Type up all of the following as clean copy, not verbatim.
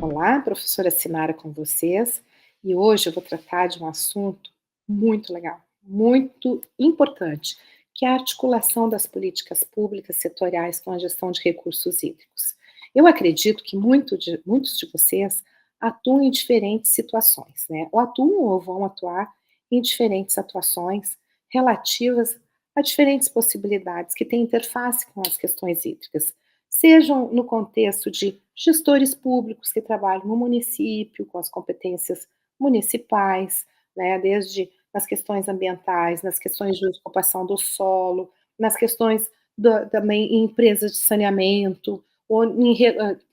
Olá, professora Sinara com vocês, e hoje eu vou tratar de um assunto muito legal, muito importante, que é a articulação das políticas públicas setoriais com a gestão de recursos hídricos. Eu acredito que muitos de vocês atuam em diferentes situações, né? Ou atuam ou vão atuar em diferentes atuações relativas a diferentes possibilidades que têm interface com as questões hídricas, sejam no contexto de gestores públicos que trabalham no município, com as competências municipais, né, desde nas questões ambientais, nas questões de ocupação do solo, nas questões também em empresas de saneamento, ou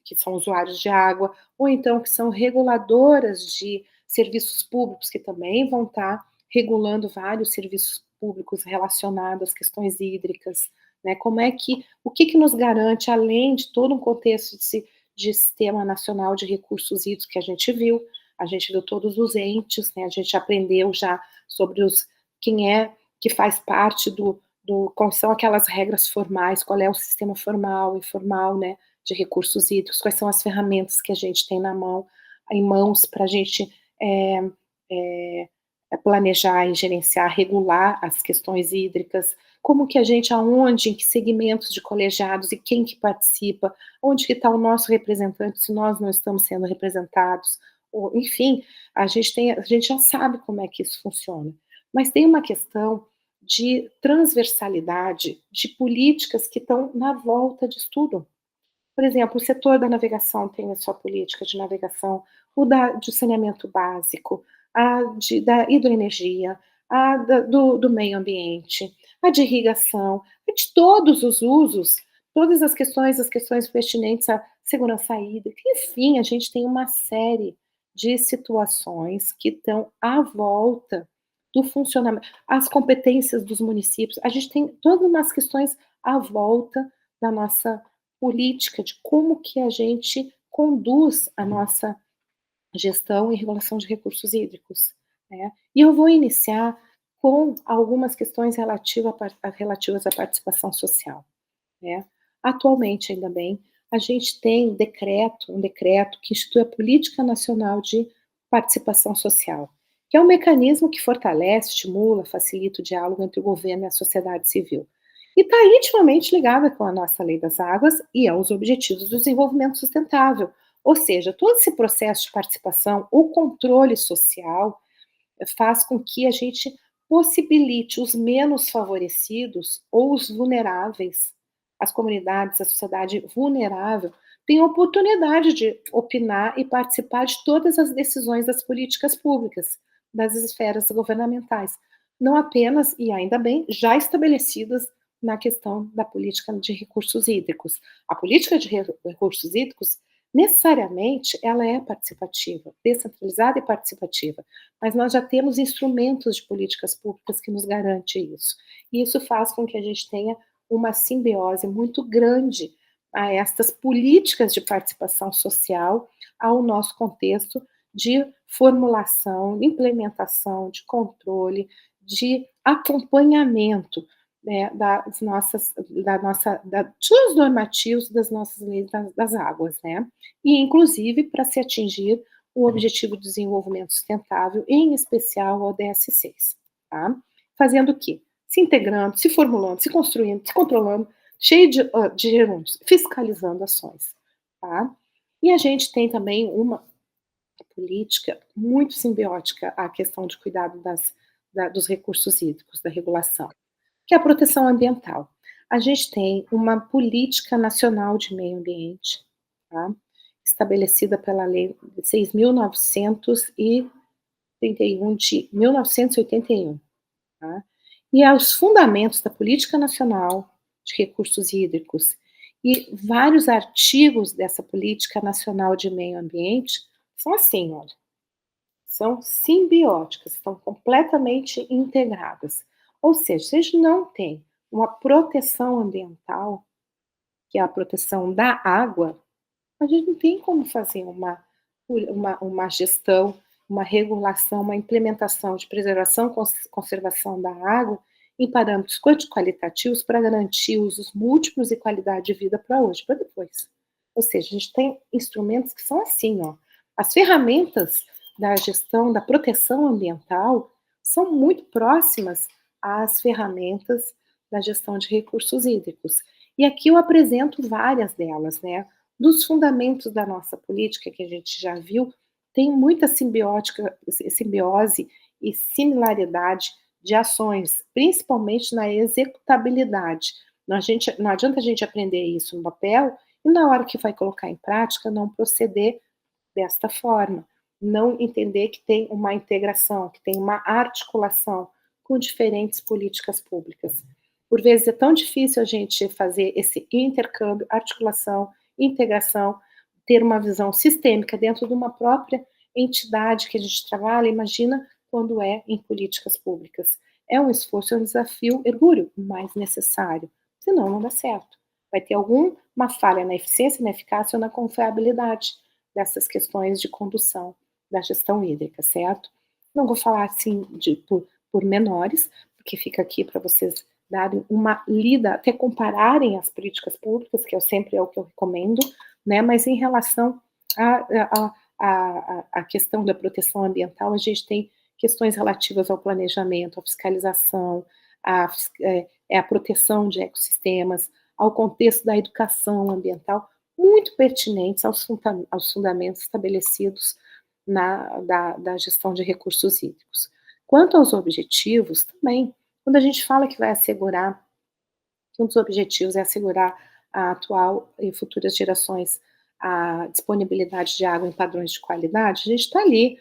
que são usuários de água, ou então que são reguladoras de serviços públicos, que também vão estar regulando vários serviços públicos relacionados às questões hídricas, né? Como é que o que que nos garante, além de todo um contexto de Sistema Nacional de Recursos Hídricos que a gente viu todos os entes, né, a gente aprendeu já sobre quem é que faz parte quais são aquelas regras formais, qual é o sistema formal, informal, né, de recursos hídricos, quais são as ferramentas que a gente tem em mãos para a gente é, é, planejar e gerenciar, regular as questões hídricas, como que a gente, aonde, em que segmentos de colegiados e quem que participa, onde que está o nosso representante se nós não estamos sendo representados, ou, enfim, a gente já sabe como é que isso funciona. Mas tem uma questão de transversalidade de políticas que estão na volta disso tudo. Por exemplo, o setor da navegação tem a sua política de navegação, de saneamento básico, da hidroenergia, do meio ambiente, a de irrigação, a de todos os usos, todas as questões pertinentes à segurança hídrica, enfim, a gente tem uma série de situações que estão à volta do funcionamento, as competências dos municípios, a gente tem todas umas questões à volta da nossa política, de como que a gente conduz a nossa gestão e regulação de recursos hídricos, né. E eu vou iniciar com algumas questões relativas à participação social, né. Atualmente, ainda bem, a gente tem um decreto que institui a Política Nacional de Participação Social, que é um mecanismo que fortalece, estimula, facilita o diálogo entre o governo e a sociedade civil. E está intimamente ligada com a nossa Lei das Águas e aos Objetivos do Desenvolvimento Sustentável. Ou seja, todo esse processo de participação, o controle social, faz com que a gente possibilite os menos favorecidos ou os vulneráveis, as comunidades, a sociedade vulnerável, tenham oportunidade de opinar e participar de todas as decisões das políticas públicas, das esferas governamentais, não apenas, e ainda bem, já estabelecidas na questão da política de recursos hídricos. A política de recursos hídricos, necessariamente, ela é participativa, descentralizada e participativa, mas nós já temos instrumentos de políticas públicas que nos garante isso. E isso faz com que a gente tenha uma simbiose muito grande a estas políticas de participação social ao nosso contexto de formulação, implementação, de controle, de acompanhamento, né, dos normativos das nossas leis das águas, né? E, inclusive, para se atingir o Objetivo de Desenvolvimento Sustentável, em especial o ODS 6, tá? Fazendo o quê? Se integrando, se formulando, se construindo, se controlando, cheio de gerúndios, fiscalizando ações, tá? E a gente tem também uma política muito simbiótica à questão de cuidado dos recursos hídricos, da regulação, que é a proteção ambiental. A gente tem uma política nacional de meio ambiente, tá? Estabelecida pela Lei 6.931 de 1981, tá? E aos fundamentos da Política Nacional de Recursos Hídricos e vários artigos dessa Política Nacional de Meio Ambiente são assim, olha, são simbióticas, estão completamente integradas. Ou seja, se a gente não tem uma proteção ambiental, que é a proteção da água, a gente não tem como fazer uma gestão uma regulação, uma implementação de preservação, conservação da água em parâmetros quantitativos para garantir usos múltiplos e qualidade de vida para hoje, para depois. Ou seja, a gente tem instrumentos que são assim, ó, as ferramentas da gestão, da proteção ambiental, são muito próximas às ferramentas da gestão de recursos hídricos. E aqui eu apresento várias delas, né? Dos fundamentos da nossa política, que a gente já viu, tem muita simbiose e similaridade de ações, principalmente na executabilidade. Não adianta a gente aprender isso no papel e na hora que vai colocar em prática não proceder desta forma, não entender que tem uma integração, que tem uma articulação com diferentes políticas públicas. Por vezes é tão difícil a gente fazer esse intercâmbio, articulação, integração, ter uma visão sistêmica dentro de uma própria entidade que a gente trabalha, imagina quando é em políticas públicas. É um esforço, é um desafio hercúleo, mas necessário, senão não dá certo. Vai ter alguma falha na eficiência, na eficácia ou na confiabilidade dessas questões de condução da gestão hídrica, certo? Não vou falar assim por menores, porque fica aqui para vocês darem uma lida, até compararem as políticas públicas, que eu sempre é o que eu recomendo, né? Mas em relação à questão da proteção ambiental, a gente tem questões relativas ao planejamento, à fiscalização, à proteção de ecossistemas, ao contexto da educação ambiental, muito pertinentes aos fundamentos estabelecidos da gestão de recursos hídricos. Quanto aos objetivos, também, quando a gente fala que vai assegurar, que um dos objetivos é assegurar a atual e futuras gerações a disponibilidade de água em padrões de qualidade, a gente está ali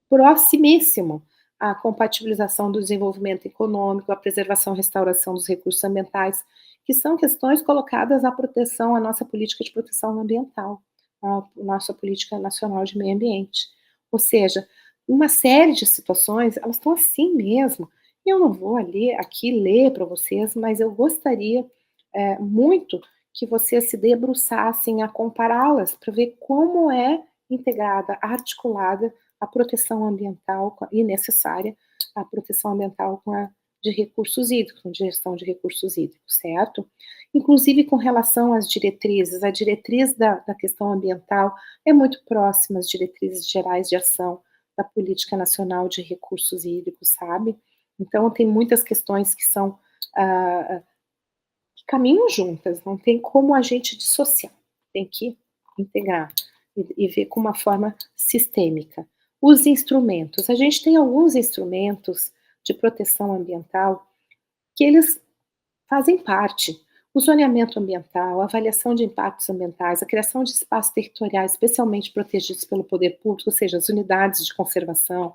proximíssimo à compatibilização do desenvolvimento econômico, à preservação e restauração dos recursos ambientais, que são questões colocadas à proteção, à nossa política de proteção ambiental, à nossa política nacional de meio ambiente. Ou seja, uma série de situações, elas estão assim mesmo. Eu não vou aqui ler para vocês, mas eu gostaria muito que vocês se debruçassem a compará-las para ver como é integrada, articulada a proteção ambiental e necessária a proteção ambiental com a de recursos hídricos, de gestão de recursos hídricos, certo? Inclusive com relação às diretrizes, a diretriz da questão ambiental é muito próxima às diretrizes gerais de ação da Política Nacional de Recursos Hídricos, sabe? Então, tem muitas questões que são que caminham juntas, não tem como a gente dissociar, tem que integrar e ver com uma forma sistêmica. Os instrumentos, a gente tem alguns instrumentos de proteção ambiental que eles fazem parte. O zoneamento ambiental, a avaliação de impactos ambientais, a criação de espaços territoriais especialmente protegidos pelo poder público, ou seja, as unidades de conservação,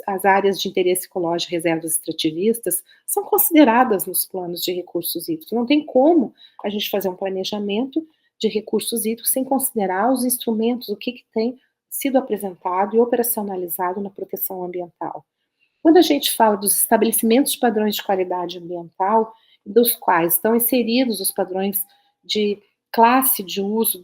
as áreas de interesse ecológico, reservas extrativistas, são consideradas nos planos de recursos hídricos. Não tem como a gente fazer um planejamento de recursos hídricos sem considerar os instrumentos, o que tem sido apresentado e operacionalizado na proteção ambiental. Quando a gente fala dos estabelecimentos de padrões de qualidade ambiental, dos quais estão inseridos os padrões de classe de uso,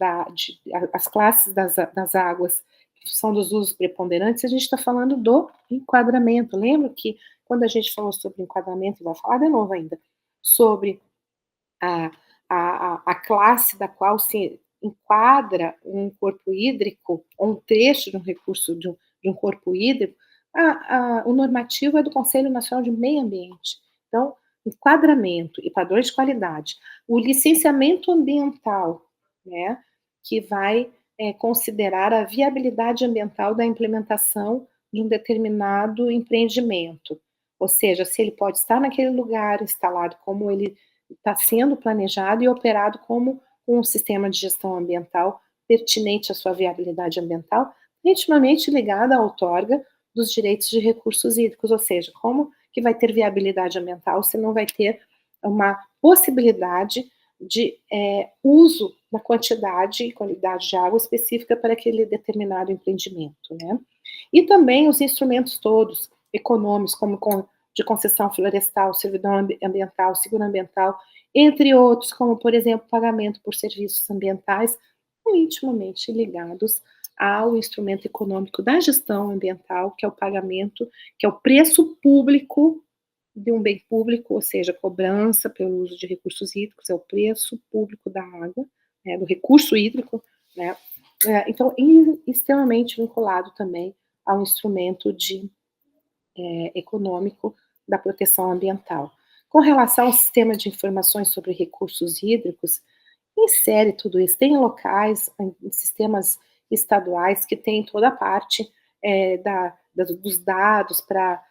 as classes das águas, que são dos usos preponderantes, a gente está falando do enquadramento. Lembra que quando a gente falou sobre enquadramento, vai falar de novo ainda, sobre a classe da qual se enquadra um corpo hídrico, ou um trecho de um recurso de um corpo hídrico, o normativo é do Conselho Nacional de Meio Ambiente. Então, enquadramento e padrões de qualidade. O licenciamento ambiental, né, que vai considerar a viabilidade ambiental da implementação de um determinado empreendimento. Ou seja, se ele pode estar naquele lugar instalado como ele está sendo planejado e operado como um sistema de gestão ambiental pertinente à sua viabilidade ambiental, intimamente ligada à outorga dos direitos de recursos hídricos, ou seja, como que vai ter viabilidade ambiental se não vai ter uma possibilidade de uso da quantidade e qualidade de água específica para aquele determinado empreendimento, né? E também os instrumentos todos econômicos, como de concessão florestal, servidão ambiental, seguro ambiental, entre outros, como, por exemplo, pagamento por serviços ambientais, são intimamente ligados ao instrumento econômico da gestão ambiental, que é o pagamento, que é o preço público de um bem público, ou seja, cobrança pelo uso de recursos hídricos, é o preço público da água, né, do recurso hídrico, né, então, extremamente vinculado também ao instrumento econômico da proteção ambiental. Com relação ao sistema de informações sobre recursos hídricos, insere tudo isso. Tem locais, em sistemas estaduais, que tem toda a parte dos dados para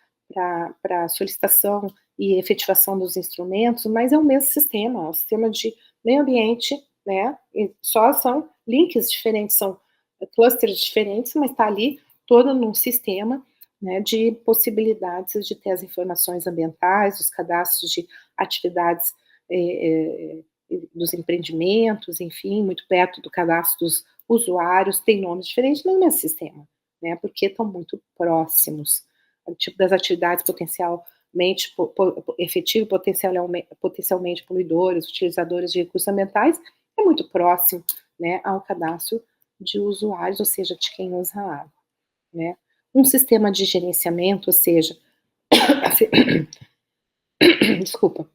solicitação e efetivação dos instrumentos, mas é o mesmo sistema, é o sistema de meio ambiente, né? E só são links diferentes, são clusters diferentes, mas está ali todo num sistema, né, de possibilidades de ter as informações ambientais, os cadastros de atividades dos empreendimentos, enfim, muito perto do cadastro dos usuários, tem nomes diferentes, mas no mesmo sistema, né, porque estão muito próximos. O tipo das atividades potencialmente efetivo e potencialmente poluidores, utilizadores de recursos ambientais, é muito próximo, né, ao cadastro de usuários, ou seja, de quem usa a água, né. Um sistema de gerenciamento, ou seja, desculpa,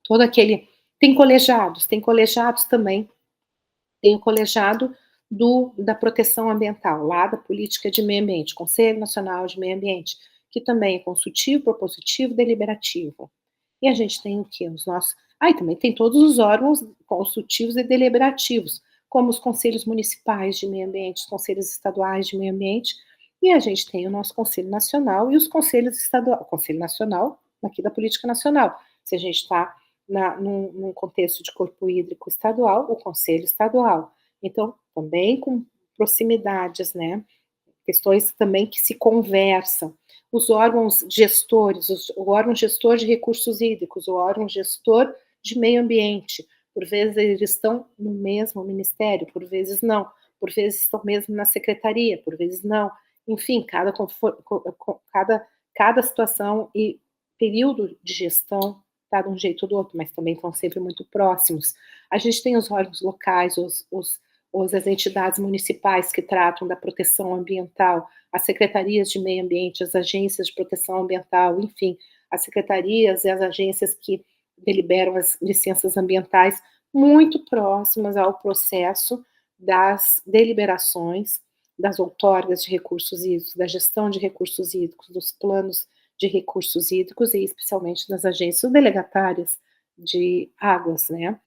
todo aquele, tem colegiados também, tem o colegiado da proteção ambiental, lá da política de meio ambiente, Conselho Nacional de Meio Ambiente, que também é consultivo, propositivo, deliberativo. E a gente tem o quê? Os nossos. E também tem todos os órgãos consultivos e deliberativos, como os conselhos municipais de meio ambiente, os conselhos estaduais de meio ambiente, e a gente tem o nosso Conselho Nacional e os conselhos estaduais, Conselho Nacional, aqui da Política Nacional. Se a gente está num contexto de corpo hídrico estadual, o Conselho Estadual. Então, também com proximidades, né? Questões também que se conversam. Os órgãos gestores, o órgão gestor de recursos hídricos, o órgão gestor de meio ambiente, por vezes eles estão no mesmo ministério, por vezes não, por vezes estão mesmo na secretaria, por vezes não. Enfim, cada situação e período de gestão está de um jeito ou do outro, mas também estão sempre muito próximos. A gente tem os órgãos locais, as entidades municipais que tratam da proteção ambiental, as secretarias de meio ambiente, as agências de proteção ambiental, enfim, as secretarias e as agências que deliberam as licenças ambientais, muito próximas ao processo das deliberações, das outorgas de recursos hídricos, da gestão de recursos hídricos, dos planos de recursos hídricos e especialmente das agências delegatárias de águas, né?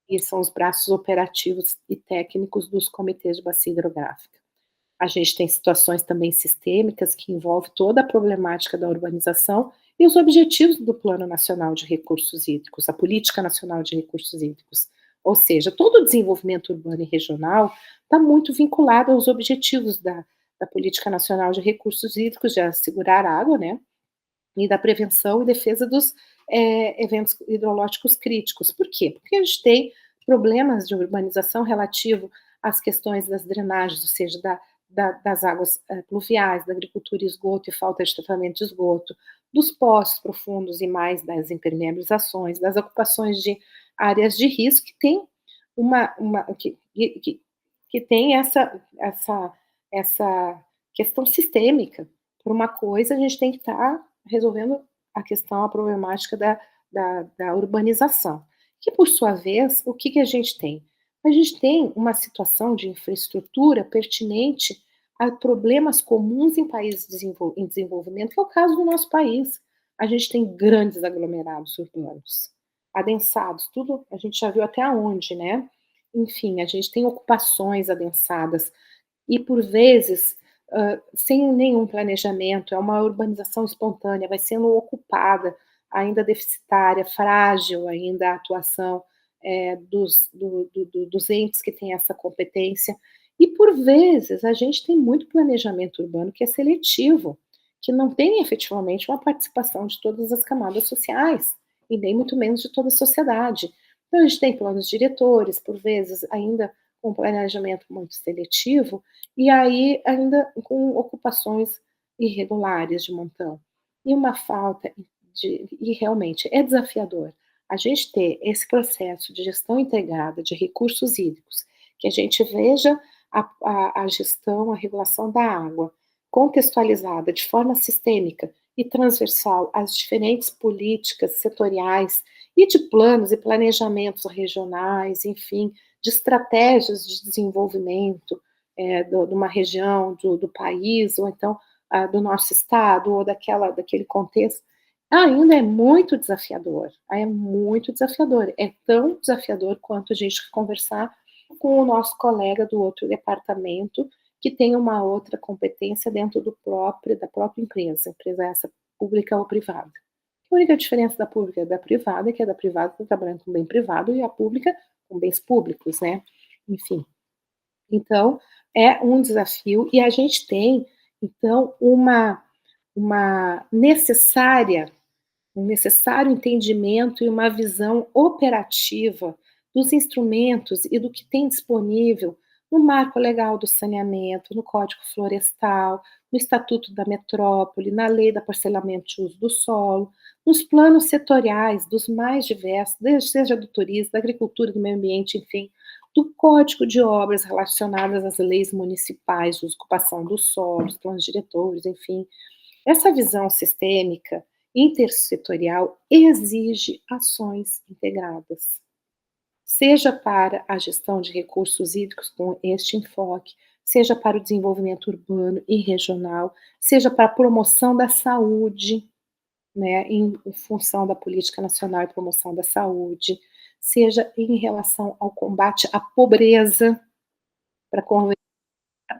E são os braços operativos e técnicos dos comitês de bacia hidrográfica. A gente tem situações também sistêmicas que envolvem toda a problemática da urbanização e os objetivos do Plano Nacional de Recursos Hídricos, a Política Nacional de Recursos Hídricos. Ou seja, todo o desenvolvimento urbano e regional está muito vinculado aos objetivos da Política Nacional de Recursos Hídricos, de assegurar água, né? E da prevenção e defesa dos eventos hidrológicos críticos. Por quê? Porque a gente tem problemas de urbanização relativo às questões das drenagens, ou seja, das águas pluviais, da agricultura e esgoto e falta de tratamento de esgoto, dos poços profundos e mais das impermeabilizações, das ocupações de áreas de risco, que tem que tem essa questão sistêmica. Por uma coisa, a gente tem que estar resolvendo a questão, a problemática da urbanização. Que, por sua vez, o que a gente tem? A gente tem uma situação de infraestrutura pertinente a problemas comuns em países em desenvolvimento, que é o caso do nosso país. A gente tem grandes aglomerados urbanos, adensados, tudo, a gente já viu até aonde, né? Enfim, a gente tem ocupações adensadas, e por vezes sem nenhum planejamento, é uma urbanização espontânea, vai sendo ocupada, ainda deficitária, frágil ainda a atuação dos entes que têm essa competência, e por vezes a gente tem muito planejamento urbano que é seletivo, que não tem efetivamente uma participação de todas as camadas sociais, e nem muito menos de toda a sociedade. Então a gente tem planos diretores, por vezes ainda com planejamento muito seletivo, e aí ainda com ocupações irregulares de montão. E uma falta e realmente é desafiador a gente ter esse processo de gestão integrada de recursos hídricos, que a gente veja a gestão, a regulação da água, contextualizada de forma sistêmica e transversal às diferentes políticas setoriais e de planos e planejamentos regionais, enfim, de estratégias de desenvolvimento de uma região, do país, ou então do nosso estado, ou daquele contexto, ainda é muito desafiador. É muito desafiador. É tão desafiador quanto a gente conversar com o nosso colega do outro departamento que tem uma outra competência dentro da própria empresa essa pública ou privada. A única diferença da pública e da privada é que a da privada está trabalhando com bem privado e a pública com bens públicos, né? Enfim. Então, é um desafio e a gente tem, então, uma necessária um necessário entendimento e uma visão operativa dos instrumentos e do que tem disponível no marco legal do saneamento, no Código Florestal, no Estatuto da Metrópole, na Lei da Parcelamento de Uso do Solo, nos planos setoriais dos mais diversos, seja do turismo, da agricultura, do meio ambiente, enfim, do Código de Obras relacionadas às leis municipais de ocupação dos solos, planos diretores, enfim. Essa visão sistêmica intersetorial exige ações integradas, seja para a gestão de recursos hídricos com este enfoque, seja para o desenvolvimento urbano e regional, seja para a promoção da saúde, né, em função da política nacional e promoção da saúde, seja em relação ao combate à pobreza, para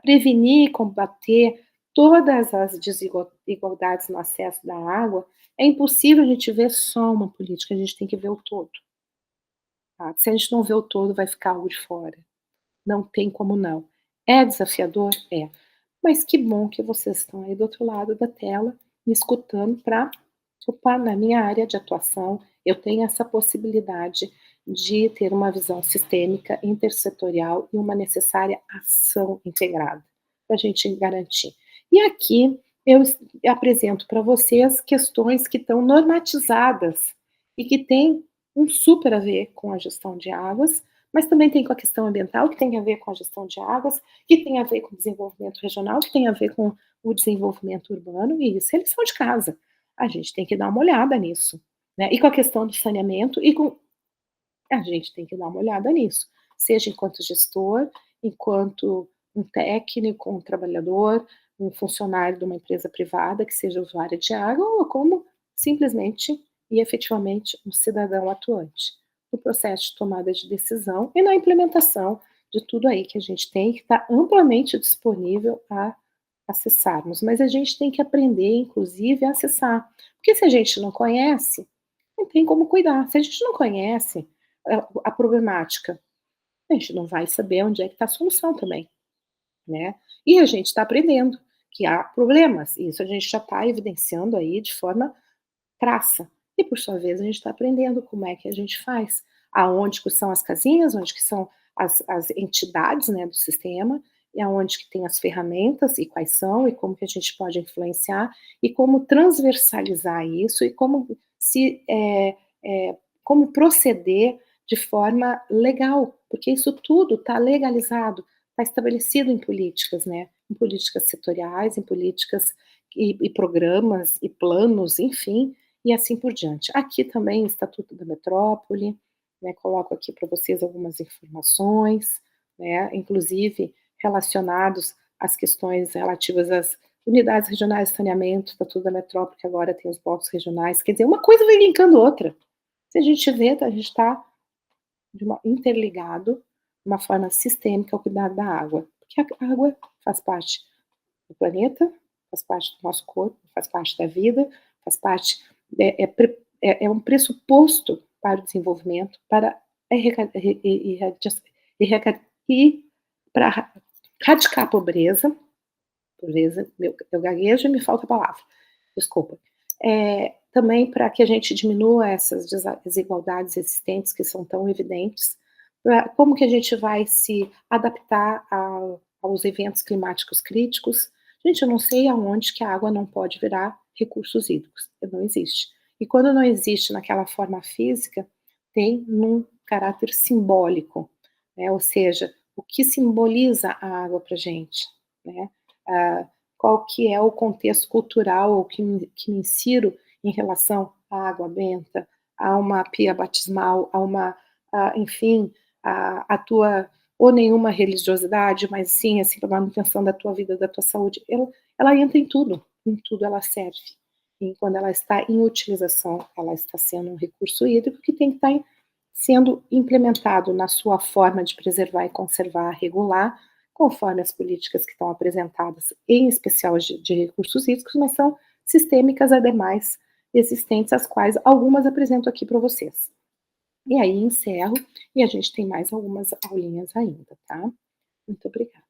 prevenir e combater todas as desigualdades no acesso da água, é impossível a gente ver só uma política, a gente tem que ver o todo. Tá? Se a gente não vê o todo, vai ficar algo de fora. Não tem como não. É desafiador? É. Mas que bom que vocês estão aí do outro lado da tela, me escutando para, opa, na minha área de atuação, eu tenho essa possibilidade de ter uma visão sistêmica, intersetorial e uma necessária ação integrada para a gente garantir. E aqui eu apresento para vocês questões que estão normatizadas e que têm um super a ver com a gestão de águas, mas também tem com a questão ambiental, que tem a ver com a gestão de águas, que tem a ver com o desenvolvimento regional, que tem a ver com o desenvolvimento urbano, e isso é lição de casa. A gente tem que dar uma olhada nisso. Né? E com a questão do saneamento, a gente tem que dar uma olhada nisso, seja enquanto gestor, enquanto um técnico, um trabalhador, um funcionário de uma empresa privada que seja usuária de água, ou como simplesmente e efetivamente um cidadão atuante no processo de tomada de decisão e na implementação de tudo aí que a gente tem, que está amplamente disponível a acessarmos. Mas a gente tem que aprender, inclusive, a acessar. Porque se a gente não conhece, não tem como cuidar. Se a gente não conhece a problemática, a gente não vai saber onde é que está a solução também, né? E a gente está aprendendo que há problemas, e isso a gente já está evidenciando aí de forma crassa. E por sua vez a gente está aprendendo como é que a gente faz, aonde que são as casinhas, onde que são as entidades, né, do sistema, e aonde que tem as ferramentas, e quais são, e como que a gente pode influenciar, e como transversalizar isso, e como como proceder de forma legal, porque isso tudo está legalizado, está estabelecido em políticas, né? Em políticas setoriais, em políticas e programas e planos, enfim, e assim por diante. Aqui também o Estatuto da Metrópole, né, coloco aqui para vocês algumas informações, né, inclusive relacionados às questões relativas às unidades regionais de saneamento, Estatuto da Metrópole, que agora tem os blocos regionais, quer dizer, uma coisa vai linkando outra. Se a gente vê, a gente está interligado de uma forma sistêmica ao cuidado da água, porque a água faz parte do planeta, faz parte do nosso corpo, faz parte da vida, faz parte, é um pressuposto para o desenvolvimento, para para erradicar a pobreza, eu gaguejo e me falta a palavra, desculpa. Também para que a gente diminua essas desigualdades existentes que são tão evidentes, como que a gente vai se adaptar aos eventos climáticos críticos. Gente, eu não sei aonde que a água não pode virar recursos hídricos, não existe. E quando não existe naquela forma física, tem num caráter simbólico, né? Ou seja, o que simboliza a água para gente, né? Ah, qual que é o contexto cultural ou que me insiro em relação à água benta, a uma pia batismal, a uma, enfim, a tua ou nenhuma religiosidade, mas sim, assim, para manutenção da tua vida, da tua saúde, ela entra em tudo ela serve. E quando ela está em utilização, ela está sendo um recurso hídrico que tem que estar sendo implementado na sua forma de preservar e conservar, regular, conforme as políticas que estão apresentadas, em especial de recursos hídricos, mas são sistêmicas, ademais, existentes, as quais algumas apresento aqui para vocês. E aí encerro, e a gente tem mais algumas aulinhas ainda, tá? Muito obrigada.